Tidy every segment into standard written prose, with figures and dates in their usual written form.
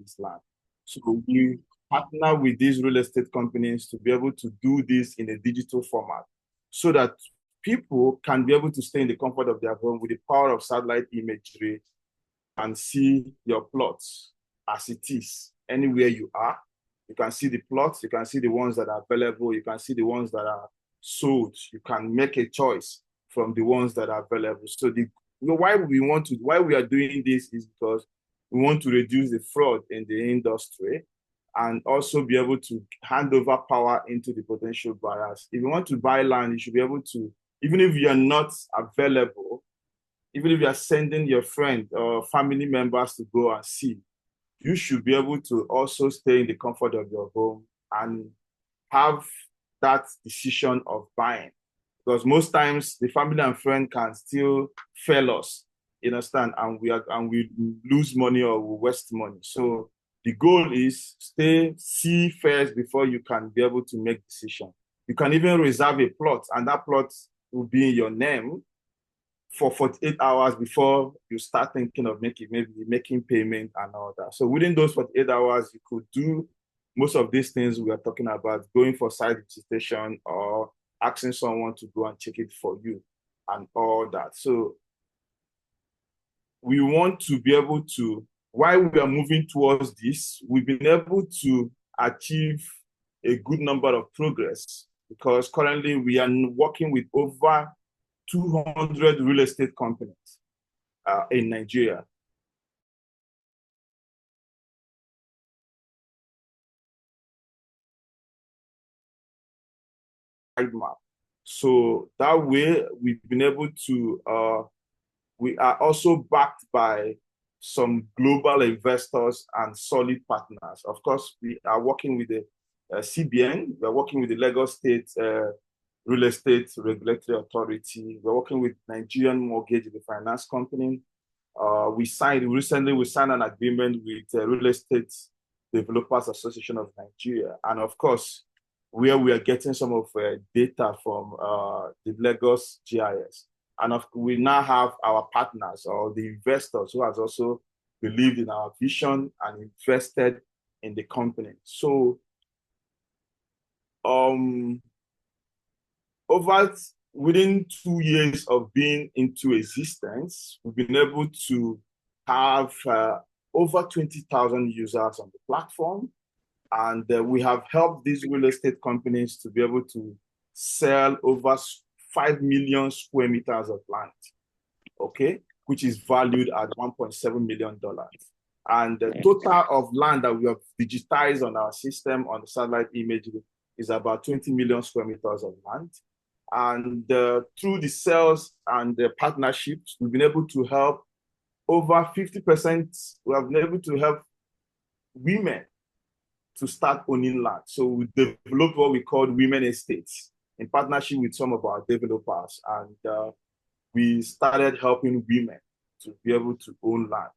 this land. So we partner with these real estate companies to be able to do this in a digital format so that people can be able to stay in the comfort of their home with the power of satellite imagery and see your plots as it is anywhere you are. You can see the plots, you can see the ones that are available, you can see the ones that are sold. You can make a choice from the ones that are available. So why we are doing this is because we want to reduce the fraud in the industry and also be able to hand over power into the potential buyers. If you want to buy land, you should be able to, even if you are not available, even if you are sending your friend or family members to go and see, you should be able to also stay in the comfort of your home and have that decision of buying. Because most times the family and friend can still fail us, you understand, and we lose money or we waste money. So the goal is see first before you can be able to make decision. You can even reserve a plot, and that plot will be in your name for 48 hours before you start thinking of making payment and all that. So within those 48 hours, you could do most of these things we are talking about, going for site visitation or asking someone to go and check it for you and all that. So we want to be able to, while we are moving towards this, we've been able to achieve a good number of progress because currently we are working with over 200 real estate companies in Nigeria. So that way we've been able to, we are also backed by some global investors and solid partners. Of course, we are working with the CBN, we are working with the Lagos State Real Estate Regulatory Authority. We're working with Nigerian Mortgage, the finance company. Recently we signed an agreement with Real Estate Developers Association of Nigeria. And of course, where we are getting some of data from the Lagos GIS. And we now have our partners or the investors who has also believed in our vision and invested in the company. So within 2 years of being into existence, we've been able to have over 20,000 users on the platform. And we have helped these real estate companies to be able to sell over 5 million square meters of land, okay, which is valued at $1.7 million. And the total of land that we have digitized on our system on the satellite imagery is about 20 million square meters of land. And through the sales and the partnerships, we've been able to help over 50%. We have been able to help women to start owning land. So we developed what we call women estates in partnership with some of our developers. And we started helping women to be able to own land.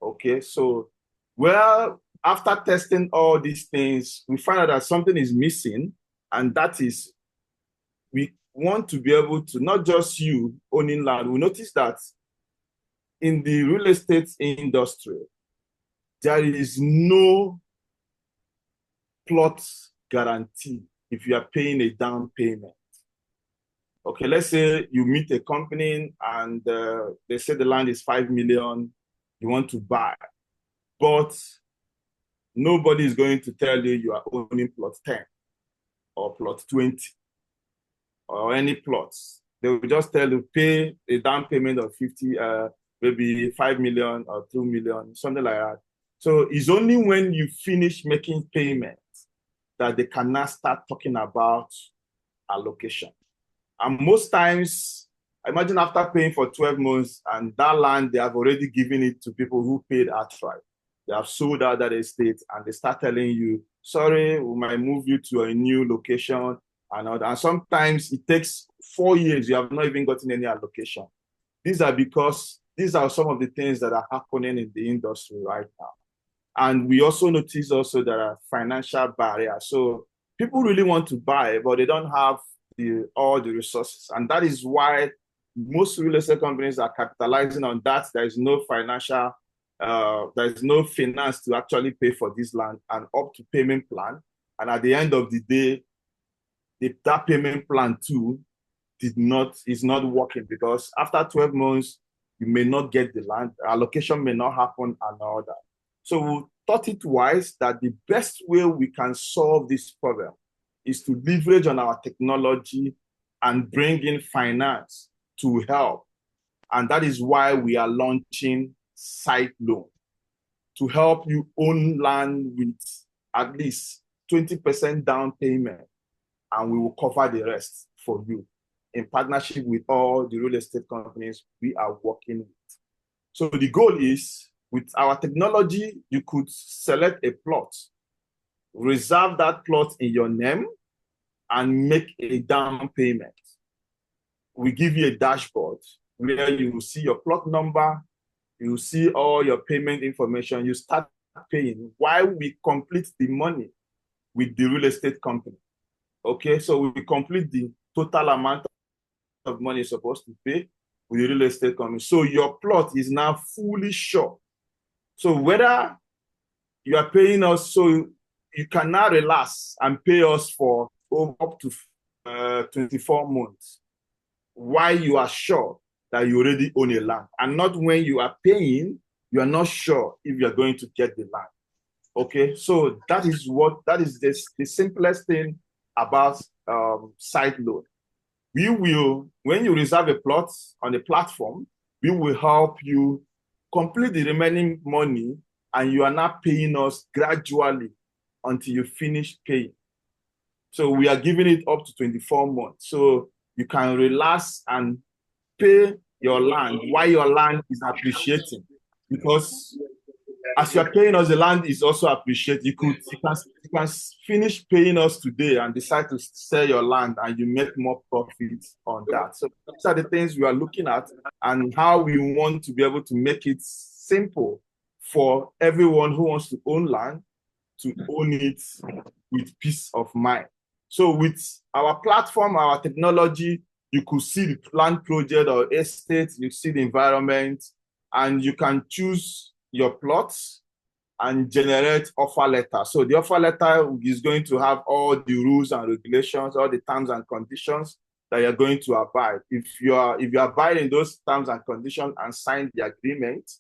Okay, so, well, after testing all these things, we find out that something is missing, and that is we want to be able to, not just you owning land, we notice that in the real estate industry, there is no plot guarantee if you are paying a down payment. Okay, let's say you meet a company and they say the land is 5 million, you want to buy, but nobody is going to tell you you are owning plot 10 or plot 20 or any plots. They will just tell you pay a down payment of 50, maybe 5 million or 2 million, something like that. So it's only when you finish making payments that they can now start talking about allocation. And most times, imagine after paying for 12 months and that land, they have already given it to people who paid outright. They have sold out that estate and they start telling you, sorry, we might move you to a new location and all that. And sometimes it takes 4 years, you have not even gotten any allocation. These are some of the things that are happening in the industry right now. And we also notice there are financial barriers. So people really want to buy, but they don't have all the resources. And that is why most real estate companies are capitalizing on that. There is no financial there's no finance to actually pay for this land, and up to payment plan. And at the end of the day, that payment plan too is not working, because after 12 months, you may not get the land, allocation may not happen, and all that. So we thought it wise that the best way we can solve this problem is to leverage on our technology and bring in finance to help. And that is why we are launching SYTELOAN, to help you own land with at least 20% down payment, and we will cover the rest for you in partnership with all the real estate companies we are working with. So the goal is, with our technology, you could select a plot, reserve that plot in your name, and make a down payment. We give you a dashboard where you will see your plot number, you will see all your payment information. You start paying while we complete the money with the real estate company. Okay, so we complete the total amount of money you're supposed to pay with the real estate company. So your plot is now fully sure. So whether you are paying us, so you can now relax and pay us for up to 24 months, while you are sure that you already own a land, and not when you are paying, you are not sure if you're going to get the land. Okay, so that is the simplest thing about SYTELOAN. We will, when you reserve a plot on the platform, we will help you complete the remaining money, and you are not paying us gradually until you finish paying. So we are giving it up to 24 months. So you can relax and pay your land while your land is appreciating. Because as you're paying us, the land is also appreciated. You can finish paying us today and decide to sell your land, and you make more profit on that. So these are the things we are looking at, and how we want to be able to make it simple for everyone who wants to own land to own it with peace of mind. So with our platform, our technology, you could see the land project or estate, you see the environment, and you can choose your plots and generate offer letter. So the offer letter is going to have all the rules and regulations, all the terms and conditions that you're going to abide. If you are abiding those terms and conditions and sign the agreement,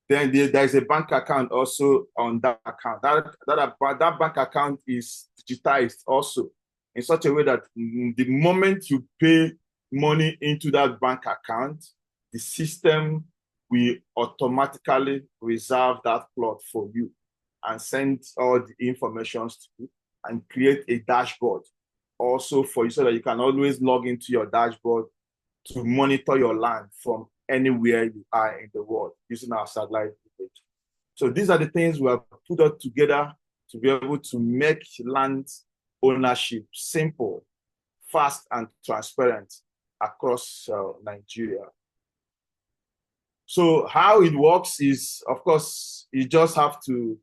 then there's a bank account also on that account. That bank account is digitized also in such a way that the moment you pay money into that bank account, the system will automatically reserve that plot for you and send all the information to you and create a dashboard also for you, so that you can always log into your dashboard to monitor your land from anywhere you are in the world using our satellite image. So these are the things we have put up together to be able to make land ownership simple, fast, and transparent across Nigeria. So how it works is, of course, you just have to,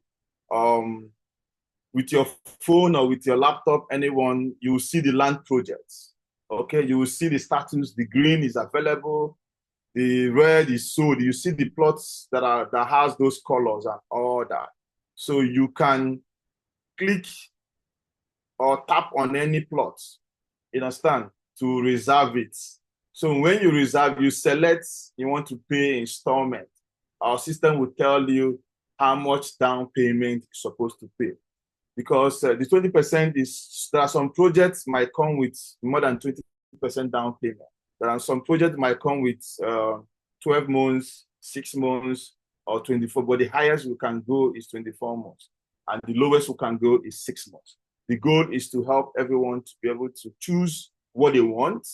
with your phone or with your laptop, anyone, you will see the land projects. Okay, you will see the status. The green is available, the red is sold. You see the plots that has those colors and all that. So you can click or tap on any plot, you understand, to reserve it. So when you reserve, you select you want to pay installment. Our system will tell you how much down payment you're supposed to pay. Because the 20% is, there are some projects might come with more than 20% down payment. There are some projects might come with 12 months, 6 months, or 24, but the highest we can go is 24 months. And the lowest we can go is 6 months. The goal is to help everyone to be able to choose what they want,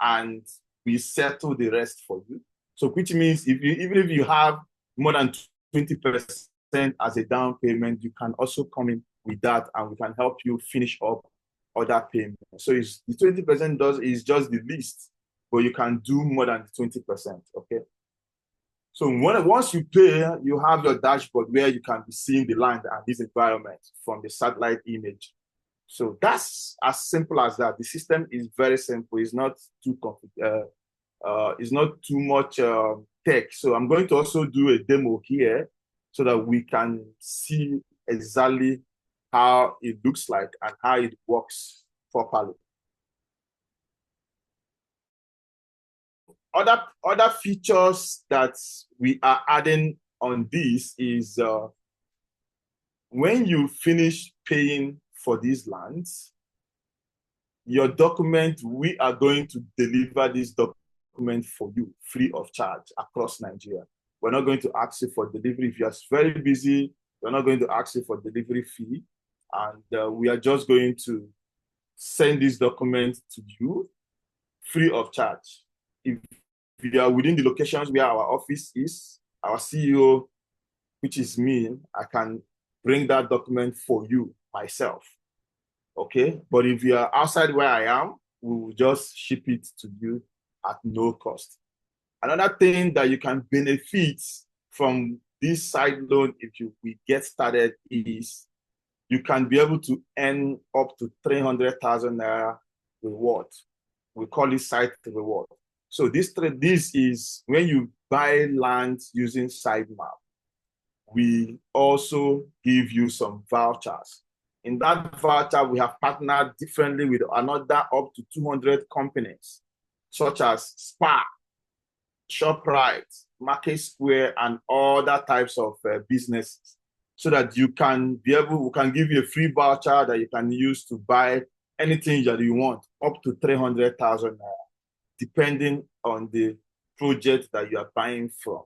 and we settle the rest for you. So which means even if you have more than 20% as a down payment, you can also come in with that, and we can help you finish up other payments. So the 20% is just the least, but you can do more than 20%, okay? So once you pay, you have your dashboard where you can be seeing the land and this environment from the satellite image. So that's as simple as that. The system is very simple. It's not too it's not too much tech. So I'm going to also do a demo here so that we can see exactly how it looks like and how it works properly. Other features that we are adding on this is when you finish paying for these lands, your document, we are going to deliver this document for you free of charge across Nigeria. We're not going to ask you for delivery. If you're very busy, we're not going to ask you for delivery fee. And we are just going to send this document to you free of charge. If you are within the locations where our office is, our CEO, which is me, I can bring that document for you myself. Okay, but if you are outside where I am, we will just ship it to you at no cost. Another thing that you can benefit from this side loan if we get started is you can be able to earn up to 300,000 naira reward. We call it site reward. So this is when you buy land using Sytemap, we also give you some vouchers. In that voucher, we have partnered differently with another up to 200 companies, such as Spa, ShopRite, Market Square, and other types of businesses, so that you can be able, we can give you a free voucher that you can use to buy anything that you want, up to 300,000 naira, depending on the project that you are buying from.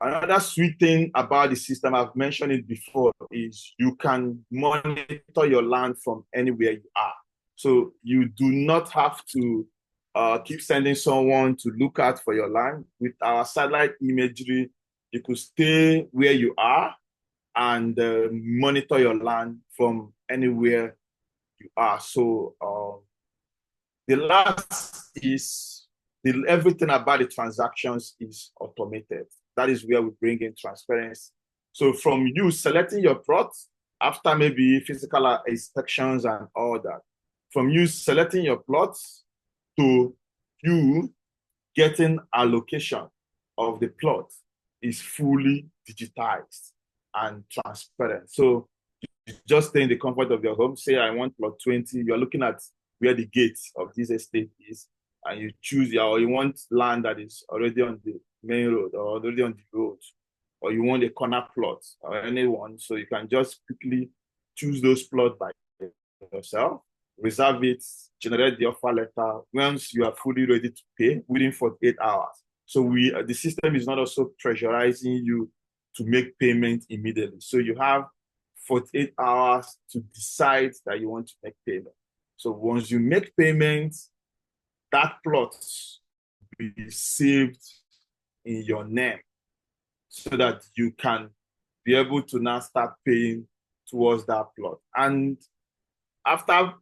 Another sweet thing about the system, I've mentioned it before, is you can monitor your land from anywhere you are. So you do not have to keep sending someone to look out for your land. With our satellite imagery, you could stay where you are and monitor your land from anywhere you are. So the last is everything about the transactions is automated. That is where we bring in transparency. So from you selecting your plot after maybe physical inspections and all that, from you selecting your plots to you getting allocation of the plot is fully digitized and transparent. So you just stay in the comfort of your home, say I want plot 20, you're looking at where the gate of this estate is, and you choose, or you want land that is already on the main road or already on the road, or you want a corner plot or anyone, so you can just quickly choose those plots by yourself, reserve it, generate the offer letter once you are fully ready to pay within 48 hours. So the system is not also pressurizing you to make payment immediately. So you have 48 hours to decide that you want to make payment. So once you make payment, that plot will be saved in your name so that you can be able to now start paying towards that plot. And after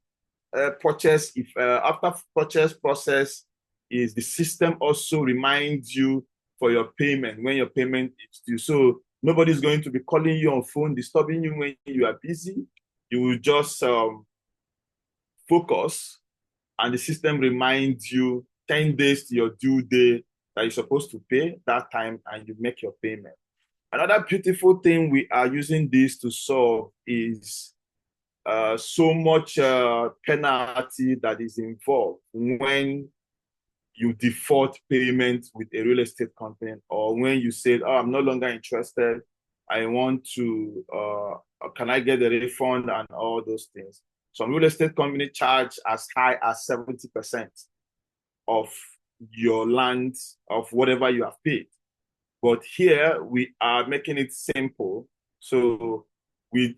purchase, after purchase process is the system also reminds you for your payment when your payment is due. So nobody's going to be calling you on phone, disturbing you when you are busy. You will just focus, and the system reminds you 10 days to your due date that you're supposed to pay that time, and you make your payment. Another beautiful thing we are using this to solve is so much penalty that is involved when you default payment with a real estate company, or when you say, oh, I'm no longer interested, I want to, can I get a refund and all those things. Some real estate company charge as high as 70% of your land, of whatever you have paid. But here we are making it simple. So we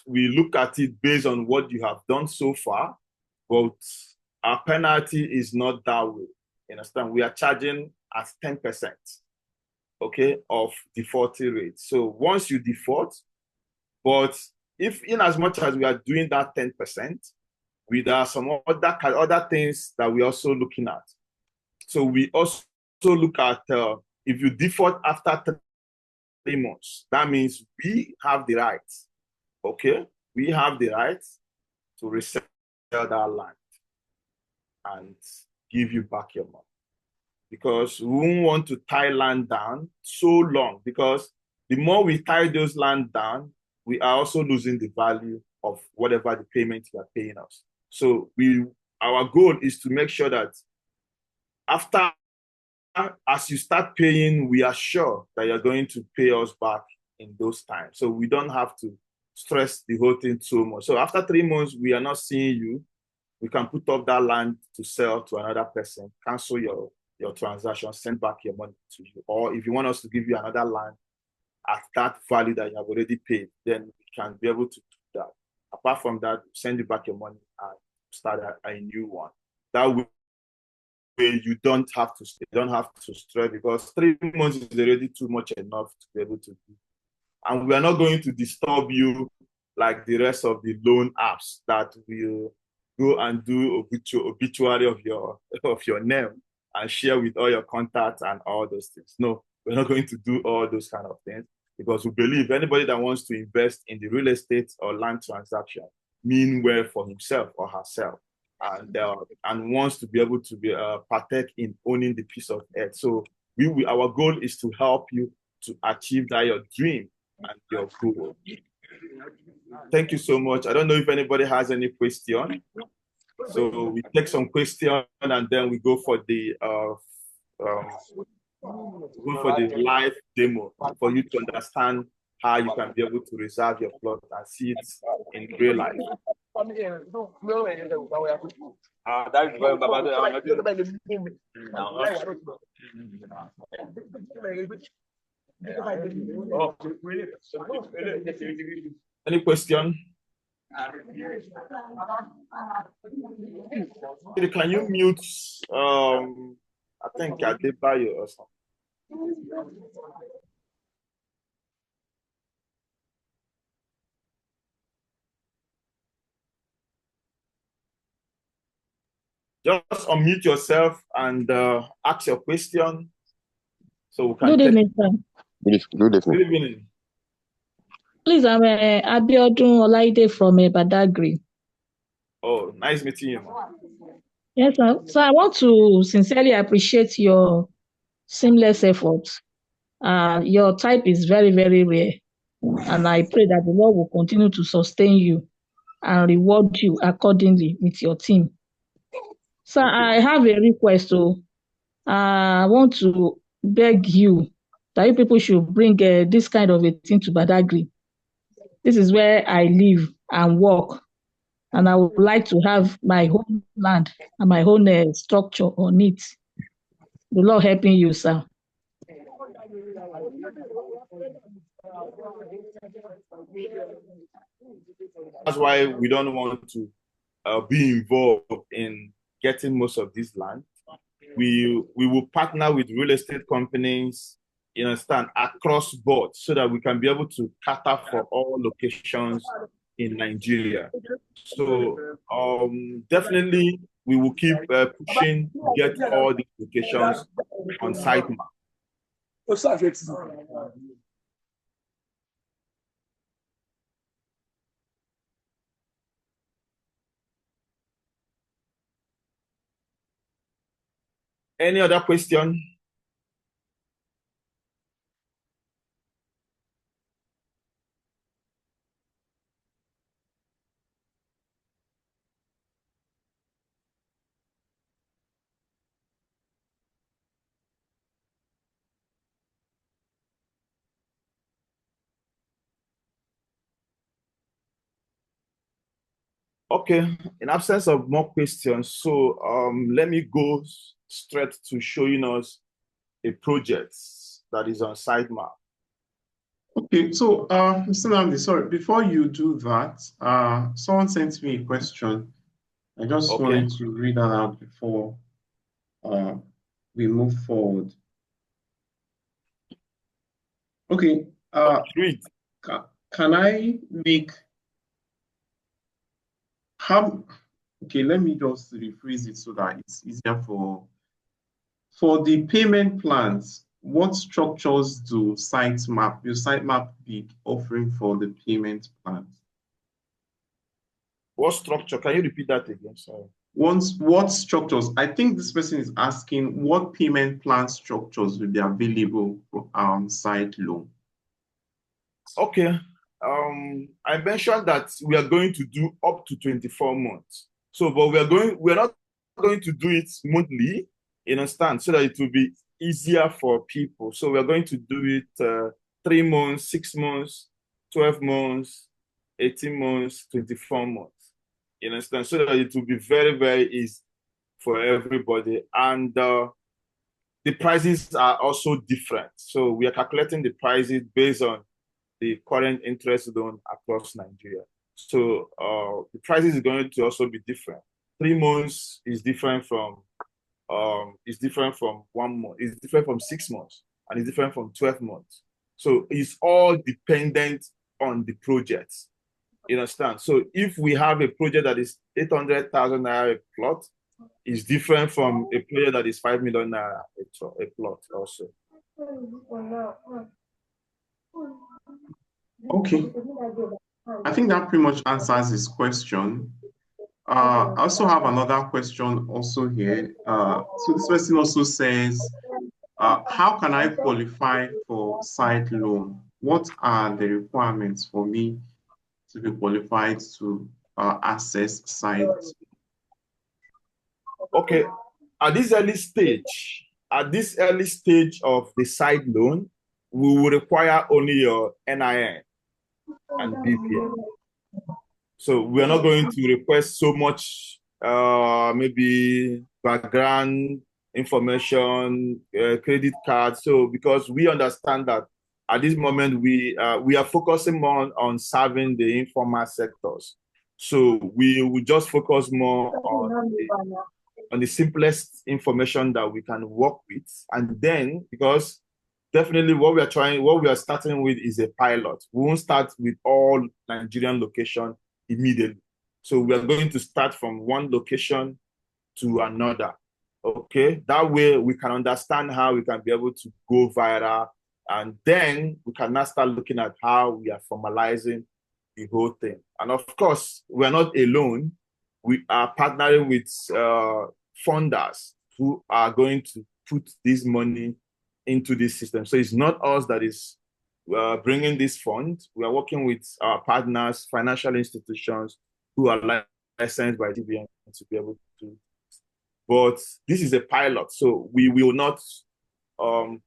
look at it based on what you have done so far, but our penalty is not that way. You understand? We are charging at 10%, okay, of defaulting rate. So once you default, but if in as much as we are doing that 10%, there are some other things that we're also looking at. So we also look at if you default after 3 months, that means we have the right, okay? We have the right to resell that land and give you back your money. Because we won't want to tie land down so long, because the more we tie those land down, we are also losing the value of whatever the payment you are paying us. So our goal is to make sure that after, as you start paying, we are sure that you're going to pay us back in those times. So we don't have to stress the whole thing too much. So after 3 months, we are not seeing you. We can put up that land to sell to another person, cancel your transaction, send back your money to you. Or if you want us to give you another land at that value that you have already paid, then we can be able to do that. Apart from that, send you back your money and start a new one. That way you don't have to stress, because 3 months is already too much enough to be able to do. And we are not going to disturb you like the rest of the loan apps that will go and do obituary of your name and share with all your contacts and all those things. No, we're not going to do all those kind of things, because we believe anybody that wants to invest in the real estate or land transaction mean well for himself or herself, and wants to be able to partake in owning the piece of earth. So our goal is to help you to achieve that your dream and your goal. Thank you so much. I don't know if anybody has any question. So we take some questions and then we go for the live demo for you to understand how you can be able to reserve your plot and see it in real life. Any question? Can you mute? I think Adebayo or something. Just unmute yourself and ask your question. So we can. Good evening, sir. Good evening. Good evening. Please, I'm Abiodun Olaide from Badagry. Oh, nice meeting you. Yes, sir. So I want to sincerely appreciate your seamless efforts. Your type is very, very rare. And I pray that the Lord will continue to sustain you and reward you accordingly with your team. So I have a request. So I want to beg you that you people should bring this kind of a thing to Badagry. This is where I live and work. And I would like to have my own land and my own structure on it. The Lord helping you, sir. That's why we don't want to be involved in getting most of this land. We will partner with real estate companies, you understand, across board, so that we can be able to cater for all locations in Nigeria. So definitely we will keep pushing to get all these locations on Sytemap. Any other question? Okay, in absence of more questions, so let me go straight to showing us a project that is on Sytemap. Okay, so Mr. Nnamdi, sorry, before you do that, someone sent me a question. I just wanted to read that out before we move forward. Okay, read. Can I make okay, let me just rephrase it so that it's easier for the payment plans. What structures do your Sytemap be offering for the payment plans? What structure? Can you repeat that again? Sorry. What structures? I think this person is asking what payment plan structures will be available for SYTELOAN. Okay. I mentioned that we are going to do up to 24 months. So, but we're not going to do it monthly, you understand, so that it will be easier for people. So we're going to do it 3 months, 6 months, 12 months, 18 months, 24 months. You understand? So that it will be very, very easy for everybody. And the prices are also different. So we are calculating the prices based on the current interest loan across Nigeria. So the prices is going to also be different. 3 months is different from 1 month. It's different from 6 months, and it's different from 12 months. So it's all dependent on the project. You understand? So if we have a project that is 800,000 naira a plot, it's different from a project that is 5 million naira a plot also. Okay. I think that pretty much answers his question. I also have another question also here. So this person also says, how can I qualify for site loan? What are the requirements for me to be qualified to access site? Okay, at this early stage of the site loan, we will require only your NIN and BVN. So we are not going to request so much, maybe background information, credit card. So because we understand that at this moment we are focusing more on serving the informal sectors. So we will just focus more on the simplest information that we can work with. And then, because definitely what we are starting with is a pilot. We won't start with all Nigerian location immediately. So we are going to start from one location to another. Okay, that way we can understand how we can be able to go viral, and then we can now start looking at how we are formalizing the whole thing. And of course, we're not alone. We are partnering with funders who are going to put this money into this system. So it's not us that is bringing this fund. We are working with our partners, financial institutions who are licensed by TVN to be able to. But this is a pilot, so we will not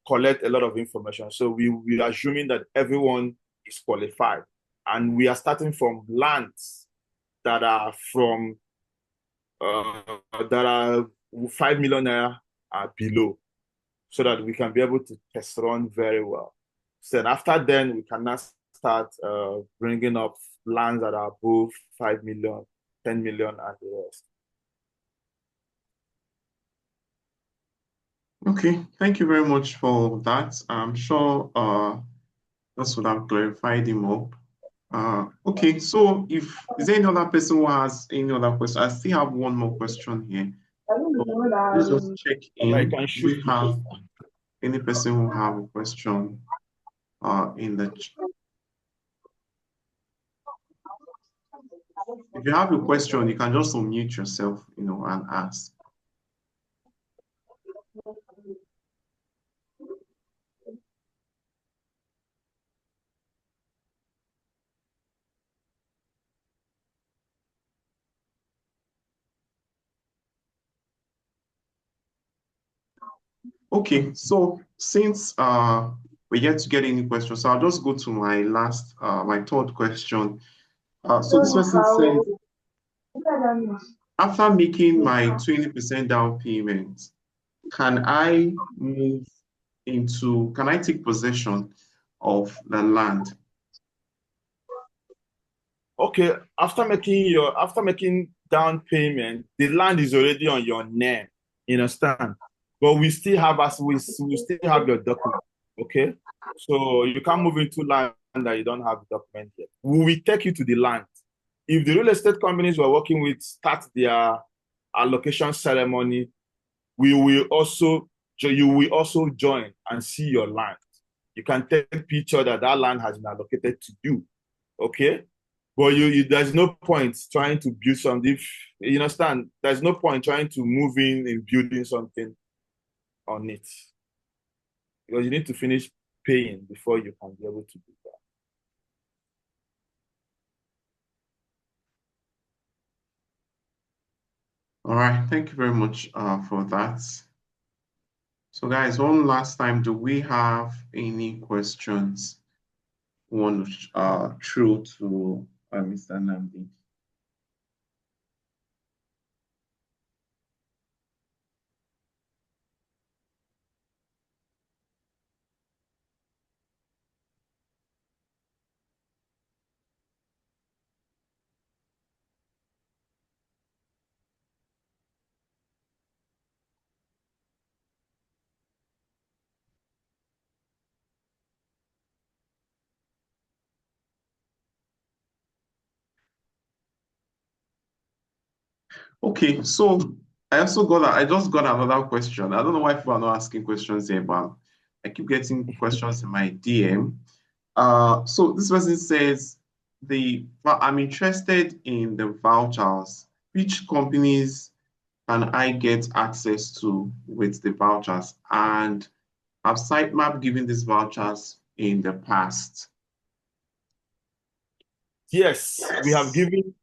collect a lot of information. So we are assuming that everyone is qualified, and we are starting from lands that are from that are 5 million naira below, so that we can be able to test run very well. So after then, we can now start bringing up lands that are above 5 million, 10 million, and the rest. Okay, thank you very much for that. I'm sure this would have clarified him up. Okay, so is there any other person who has any other question? I still have one more question here. Let's just check in. Do we have any person who have a question in the chat? If you have a question, you can just unmute yourself, and ask. Okay, so since we yet to get any questions, so I'll just go to my my third question. So this person says, after making my 20% down payment, can I take possession of the land? Okay, after making down payment, the land is already on your name. You understand? But we still have your document. Okay, so you can't move into land that you don't have the document yet. We will take you to the land. If the real estate companies we're working with start their allocation ceremony, you will also join and see your land. You can take a picture that land has been allocated to you. Okay, but there's no point trying to build something. You understand? There's no point trying to move in and building something on it, because you need to finish paying before you can be able to do that. All right, thank you very much for that. So guys, one last time, do we have any questions we want to throw to Mr. Namdi? Okay, so I just got another question. I don't know why people are not asking questions here, but I keep getting questions in my DM. So this person says well, I'm interested in the vouchers. Which companies can I get access to with the vouchers? And have Sitemap given these vouchers in the past? Yes, we have given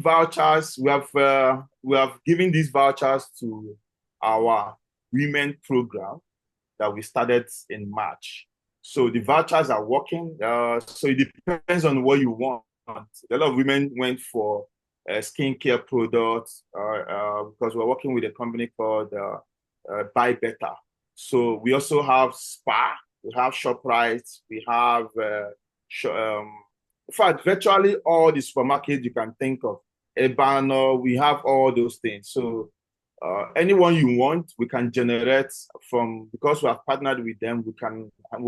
vouchers. We have given these vouchers to our women program that we started in March. So the vouchers are working. So it depends on what you want. A lot of women went for skincare products because we're working with a company called Buy Better. So we also have spa, we have ShopRite, we have in fact, virtually all the supermarkets you can think of. Ebano, we have all those things. So anyone you want, we can generate from, because we have partnered with them, we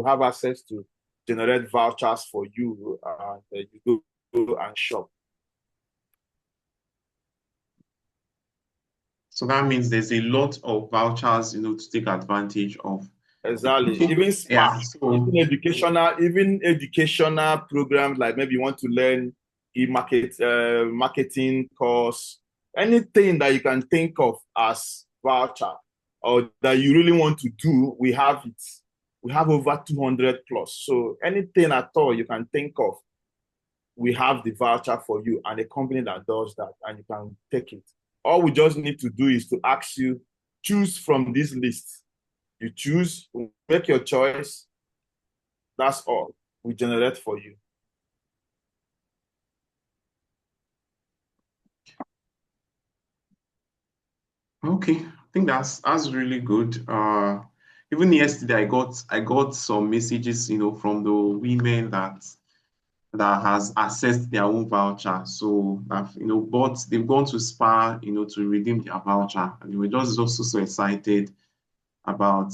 have access to generate vouchers for you, and you go and shop. So that means there's a lot of vouchers, to take advantage of. Exactly. Okay. Even spa, Yeah. So even educational programs, like maybe you want to learn marketing course, anything that you can think of as voucher or that you really want to do, we have it. We have over 200 plus. So anything at all you can think of, we have the voucher for you and a company that does that, and you can take it. All we just need to do is to ask you, choose from this list. You choose, make your choice. That's all we generate for you. okay, I think that's really good. Even yesterday I got some messages, from the women that has accessed their own voucher. So they've gone to Spa, to redeem their voucher. And they were just also so excited about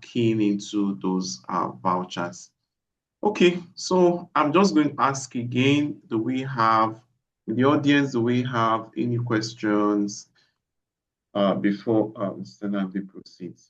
keying into those vouchers. Okay, so I'm just going to ask again, in the audience, do we have any questions before Mr. Nandi proceeds?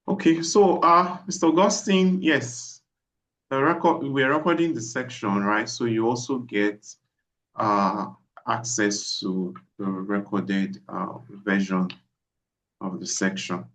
Okay, so Mr. Augustine, yes, we're recording the section, right? So you also get uh, access to the recorded version of the section.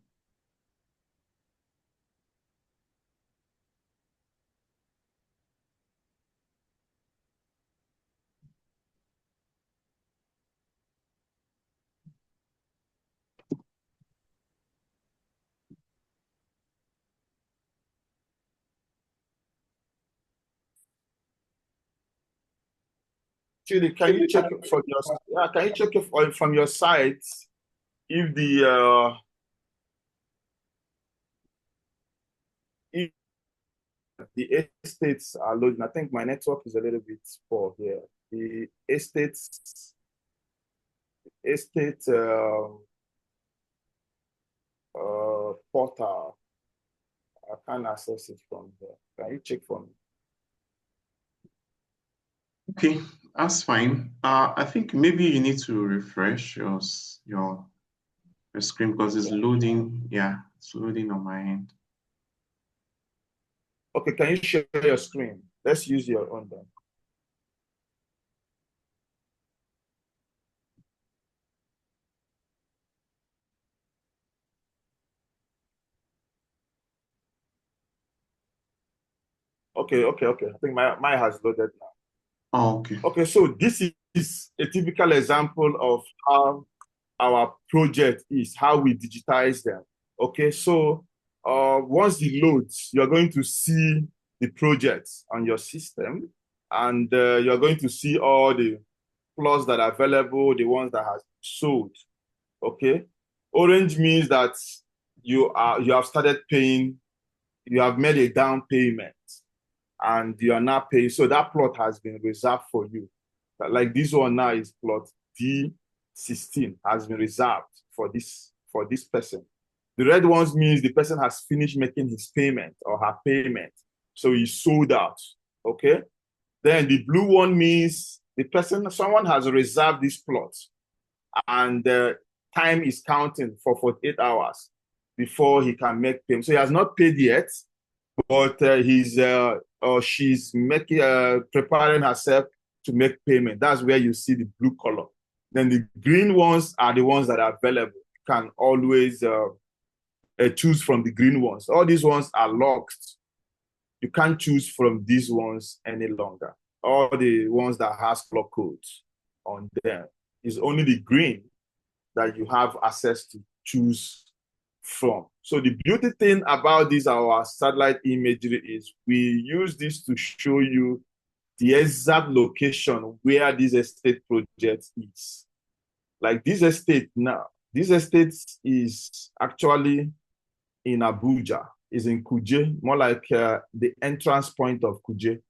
Chidi, can you check from from your site if if the estates are loading? I think my network is a little bit poor here. The estate portal, I can't access it from there. Can you check for me? Okay, that's fine. I think maybe you need to refresh your the screen because it's loading. Yeah, it's loading on my end. Okay, can you share your screen? Let's use your own then. Okay. I think my has loaded now. Oh, okay. Okay, so this is a typical example of how our project is, how we digitize them. Okay, so once it loads, you're going to see the projects on your system, and you're going to see all the plots that are available, the ones that have sold. Okay, orange means that you have started paying, you have made a down payment, and you are now paying. So that plot has been reserved for you. Like this one now is plot D16 has been reserved for this person. The red ones means the person has finished making his payment or her payment. So he sold out. Okay. Then the blue one means someone has reserved this plot, and the time is counting for 48 hours before he can make payment. So he has not paid yet, but he's or she's preparing herself to make payment. That's where you see the blue color. Then the green ones are the ones that are available. You can always choose from the green ones. All these ones are locked. You can't choose from these ones any longer. All the ones that has color codes on them. It's only the green that you have access to choose from. So the beauty thing about this, our satellite imagery, is we use this to show you the exact location where this estate project is. Like this estate now, this estate is actually in Abuja, is in Kuje, more like the entrance point of Kuje.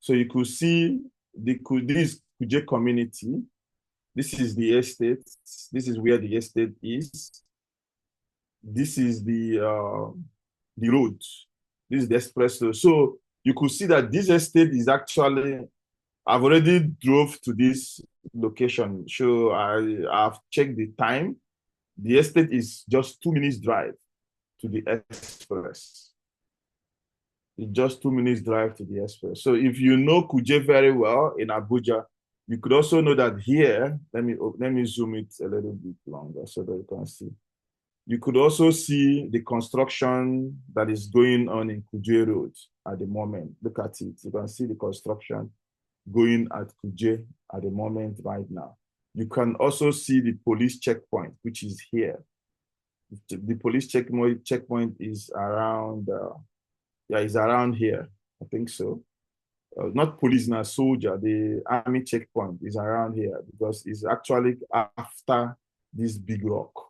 So you could see this Kuje community. This is the estate. This is where the estate is. This is the road. This is the expressway. So you could see that this estate is actually, I've already drove to this location. So I've checked the time. The estate is just 2 minutes drive to the express. It's just 2 minutes drive to the express. So if you know Kuje very well in Abuja, you could also know that here, let me zoom it a little bit longer so that you can see. You could also see the construction that is going on in Kuje Road at the moment. Look at it. You can see the construction going at Kuje at the moment right now. You can also see the police checkpoint, which is here. The police checkpoint is around, is around here. I think so. Not police, now soldier. The army checkpoint is around here because it's actually after this big rock.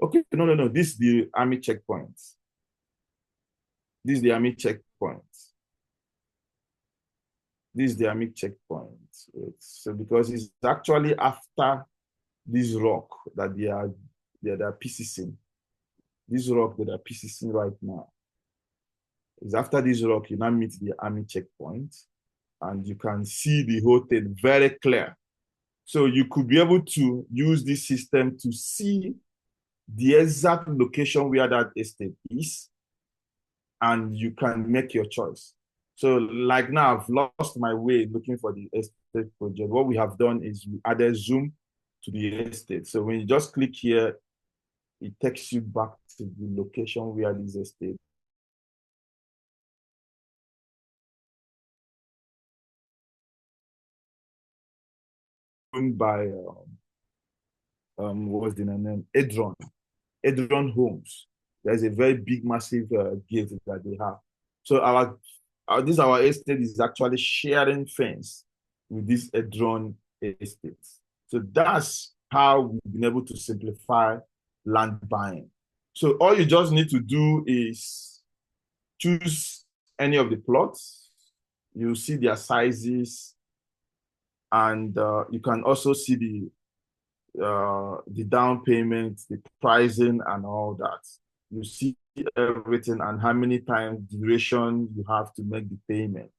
Okay, no. This is the army checkpoint. This is the army checkpoint. This is the army checkpoint. So because it's actually after this rock that they are PCCing. This rock that they are PCCing right now. It's after this rock you now meet the army checkpoint, and you can see the whole thing very clear. So you could be able to use this system to see the exact location where that estate is, and you can make your choice. So like now, I've lost my way looking for the estate project. What we have done is we added zoom to the estate. So when you just click here, it takes you back to the location where this estate owned by what was the name? Edron Homes. There's a very big, massive gate that they have. So our estate is actually sharing fence with this Edron estate. So that's how we've been able to simplify land buying. So all you just need to do is choose any of the plots. You see their sizes, and you can also see the down payment, the pricing, and all that. You see everything and how many times duration you have to make the payment.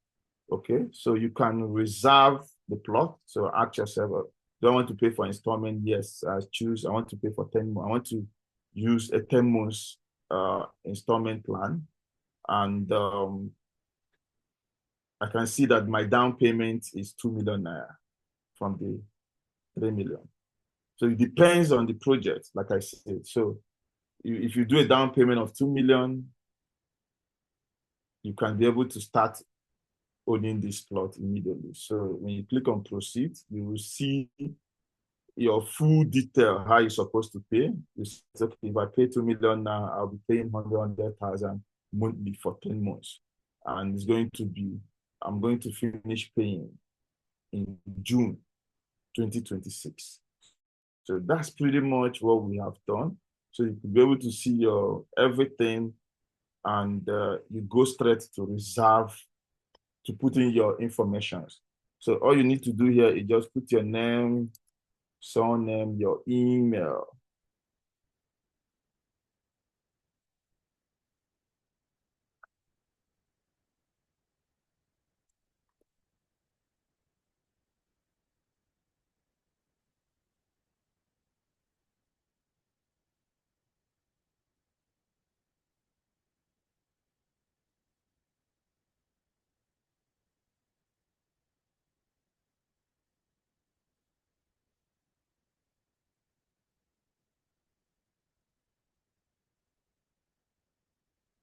Okay, so you can reserve the plot. So ask yourself, do I want to pay for installment? Yes, I choose. I want to pay for 10 more. I want to use a 10 months installment plan. And I can see that my down payment is 2 million naira from the 3 million. So it depends on the project, like I said. So if you do a down payment of 2 million, you can be able to start owning this plot immediately. So when you click on proceed, you will see your full detail, how you're supposed to pay. You say, okay, if I pay 2 million now, I'll be paying 100,000 monthly for 10 months. And it's going to be, I'm going to finish paying in June 2026. So that's pretty much what we have done. So you can be able to see your everything, and you go straight to reserve to put in your information. So all you need to do here is just put your name, surname, your email.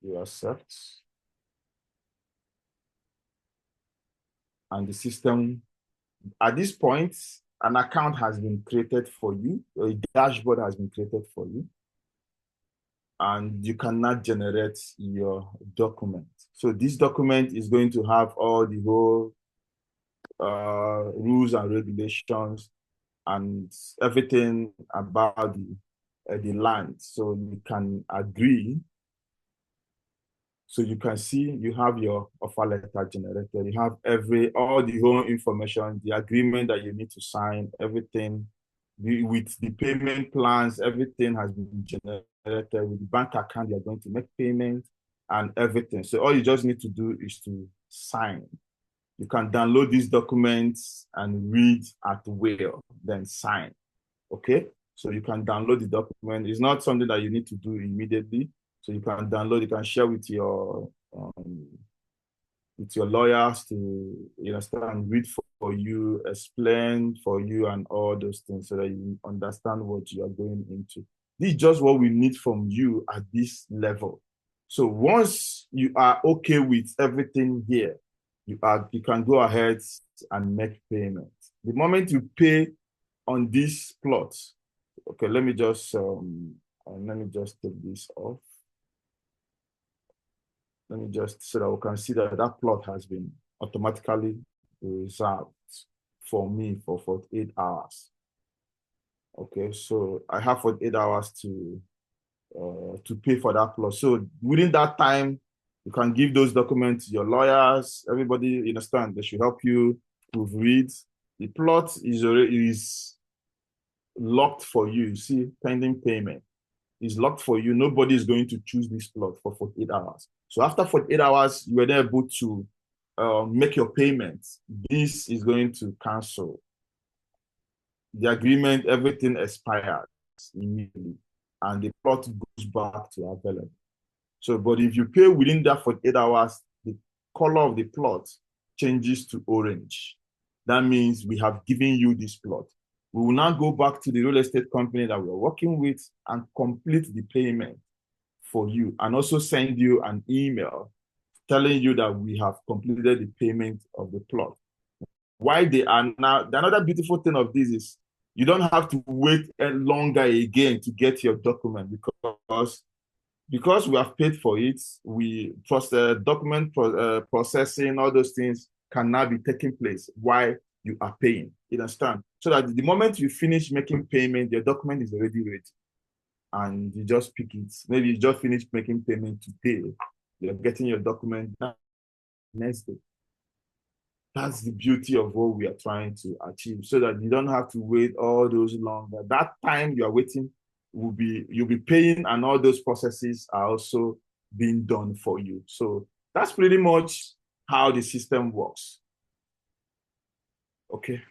You accept. And the system, at this point, an account has been created for you, a dashboard has been created for you, and you cannot generate your document. So this document is going to have all the whole rules and regulations and everything about the land. So you can agree. So you can see you have your offer letter generated. You have all the whole information, the agreement that you need to sign, everything with the payment plans, everything has been generated with the bank account you're going to make payment and everything. So all you just need to do is to sign. You can download these documents and read at will, then sign. Okay? So you can download the document. It's not something that you need to do immediately. So you can download, you can share with your lawyers to, you understand, read for you, explain for you, and all those things so that you understand what you are going into. This is just what we need from you at this level. So once you are okay with everything here, you can go ahead and make payment. The moment you pay on this plot, okay, let me just take this off. Let me just, so that we can see that that plot has been automatically reserved for me for 48 hours. Okay, so I have 48 hours to pay for that plot. So within that time, you can give those documents to your lawyers. Everybody, you understand, they should help you proofread. The plot is locked for you. You see, pending payment is locked for you. Nobody is going to choose this plot for 48 hours. So after 48 hours, you are then able to make your payment. This is going to cancel. The agreement, everything expires immediately, and the plot goes back to available. So, but if you pay within that 48 hours, the color of the plot changes to orange. That means we have given you this plot. We will now go back to the real estate company that we're working with and complete the payment for you, and also send you an email telling you that we have completed the payment of the plot. Why they are now, another beautiful thing of this is you don't have to wait longer again to get your document, because we have paid for it. We process document processing, all those things can now be taking place while you are paying. You understand? So that the moment you finish making payment, your document is already ready, and you just pick it. Maybe you just finished making payment today, you're getting your document next day. That's the beauty of what we are trying to achieve, so that you don't have to wait all those long. That time you are waiting you'll be paying, and all those processes are also being done for you. So that's pretty much how the system works. Okay.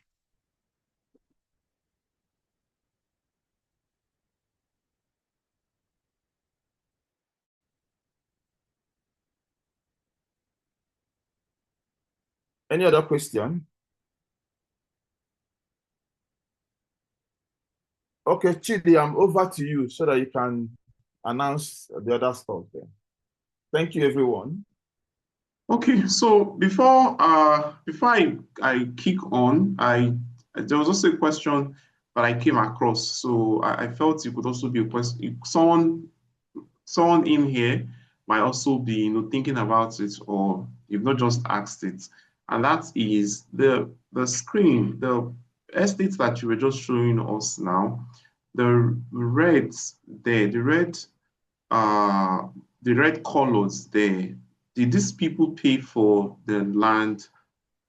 Any other question? Okay, Chidi, I'm over to you so that you can announce the other stuff then. Thank you, everyone. Okay, so before I kick on, there was also a question that I came across. So I felt it could also be a question. Someone in here might also be, thinking about it, or you've not just asked it, and that is the screen, the estates that you were just showing us now, the reds there, uh the red colors there. Did these people pay for the land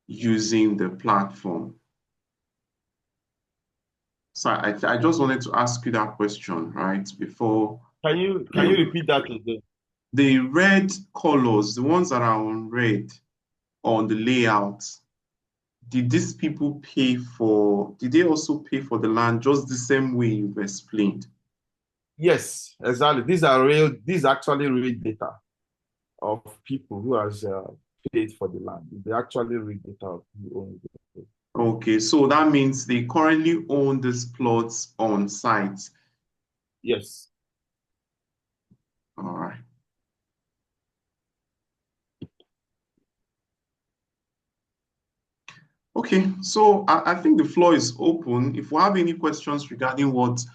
using the platform? So I just wanted to ask you that question, right? Before Can you repeat that again? the red colors, the ones that are on red on the layout, did these people did they also pay for the land just the same way you've explained? Yes, exactly. These are actually real data of people who has paid for the land. They actually real data of who own it. Okay, so that means they currently own these plots on site. Yes. All right. Okay, so I think the floor is open. If we have any questions regarding what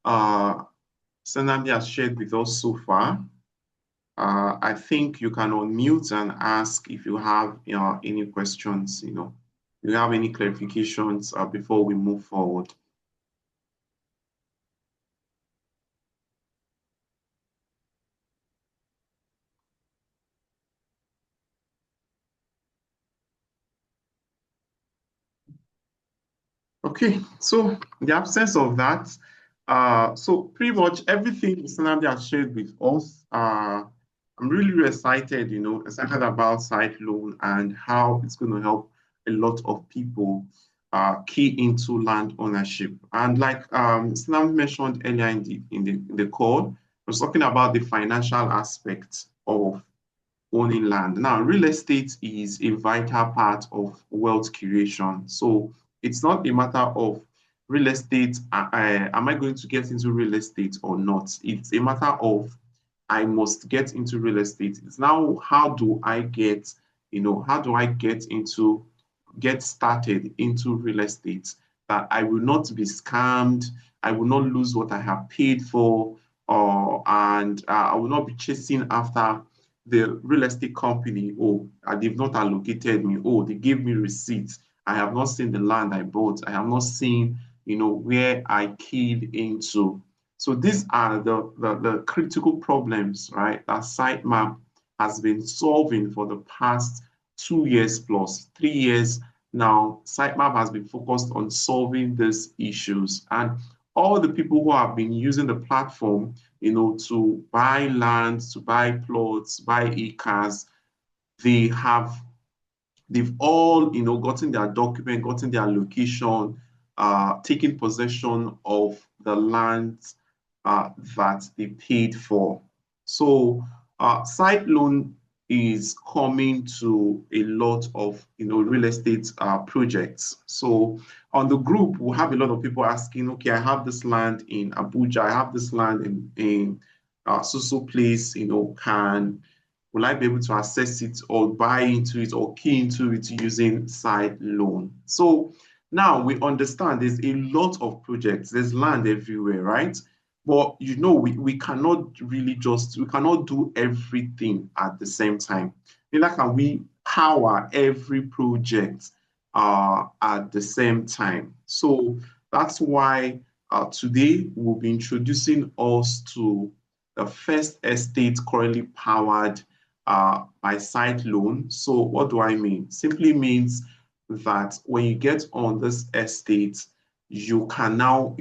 Senamdi has shared with us so far, I think you can unmute and ask if you have any questions, if you have any clarifications before we move forward. Okay, so in the absence of that, so pretty much everything Senamdi has shared with us, I'm really excited, excited about SYTELOAN and how it's going to help a lot of people key into land ownership. And like Senamdi mentioned earlier in the call, I was talking about the financial aspect of owning land. Now, real estate is a vital part of wealth creation. So it's not a matter of real estate, am I going to get into real estate or not? It's a matter of I must get into real estate. It's now how do I get get started into real estate that I will not be scammed, I will not lose what I have paid for, and I will not be chasing after the real estate company. Oh, they've not allocated me. Oh, they gave me receipts. I have not seen the land I bought. I have not seen, where I keyed into. So these are the critical problems, right, that Sytemap has been solving for the past 2 years plus, 3 years now. Sytemap has been focused on solving these issues. And all the people who have been using the platform, to buy land, to buy plots, buy acres, they have they've all, gotten their document, gotten their location, taken possession of the land that they paid for. So SYTELOAN is coming to a lot of, real estate projects. So on the group, we'll have a lot of people asking, okay, I have this land in Abuja, I have this land in so place, will I be able to access it or buy into it or key into it using SYTELOAN? So now we understand there's a lot of projects, there's land everywhere, right? But we cannot we cannot do everything at the same time. Neither can we power every project at the same time. So that's why today we'll be introducing us to the first estate currently powered by SYTELOAN. So what do I mean? Simply means that when you get on this estate, you can now,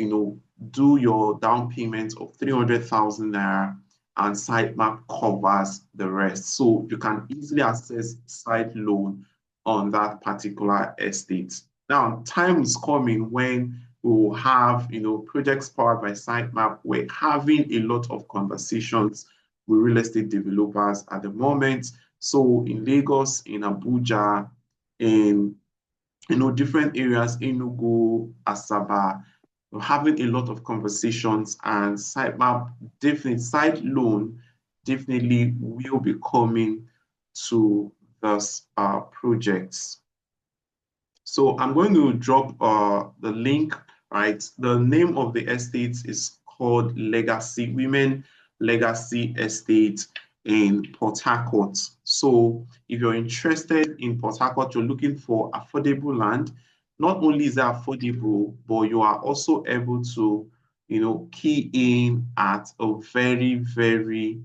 do your down payment of 300,000 naira, and Sytemap covers the rest. So you can easily access SYTELOAN on that particular estate. Now, time is coming when we will have, projects powered by Sytemap. We're having a lot of conversations with real estate developers at the moment. So in Lagos, in Abuja, in different areas, Enugu, Asaba. We're having a lot of conversations, and Sytemap definitely, SYTELOAN definitely will be coming to this projects. So I'm going to drop the link, right? The name of the estate is called Women Legacy Estate in Port Harcourt. So if you're interested in Port Harcourt, you're looking for affordable land, not only is it affordable, but you are also able to, key in at a very, very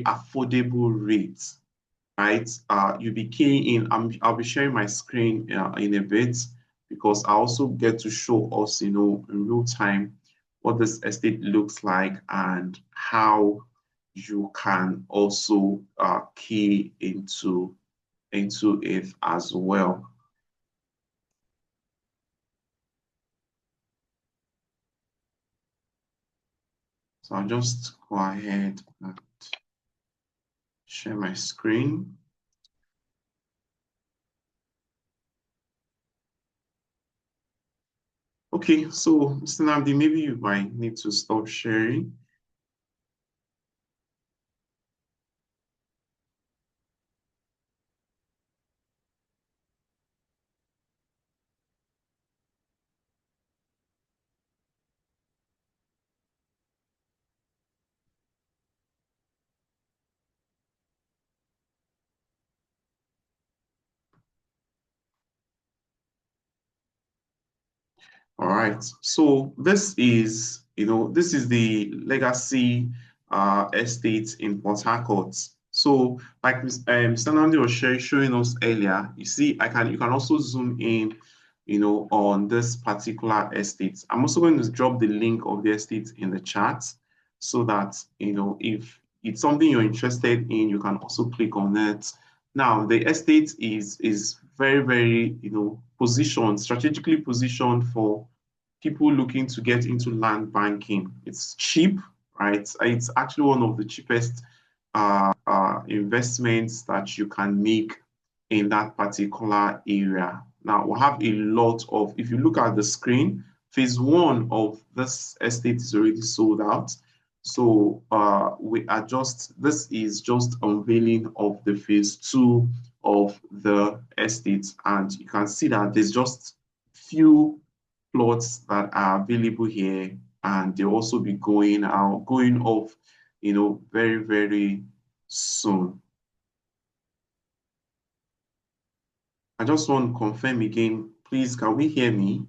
affordable rate, right? You'll be keying in. I'll be sharing my screen in a bit, because I also get to show us, in real time, what this estate looks like and how you can also key into it as well. So I'll just go ahead and share my screen. Okay, so Mr. Namdi, maybe you might need to stop sharing. All right, so this is, this is the legacy estate in Port Harcourt. So, like Mr. Nandi was showing us earlier, you see, you can also zoom in, on this particular estate. I'm also going to drop the link of the estate in the chat, so that, if it's something you're interested in, you can also click on it. Now, the estate is very, very, strategically positioned for people looking to get into land banking. It's cheap, right? It's actually one of the cheapest investments that you can make in that particular area. Now, we have a lot of, if you look at the screen, phase one of this estate is already sold out. So this is just unveiling of the phase two of the estate. And you can see that there's just few plots that are available here, and they'll also be going off, very, very soon. I just want to confirm again, please, can we hear me?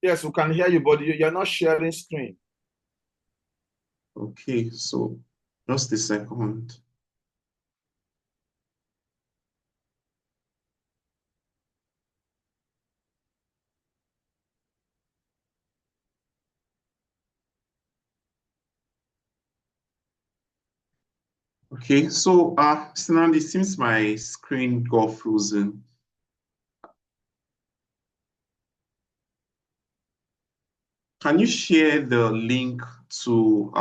Yes, we can hear you, but you're not sharing screen. Okay, so just a second. Okay, so Sinandi, since my screen got frozen, can you share the link to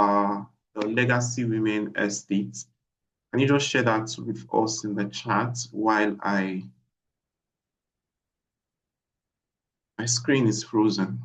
the Legacy Women Estate? Can you just share that with us in the chat while my screen is frozen?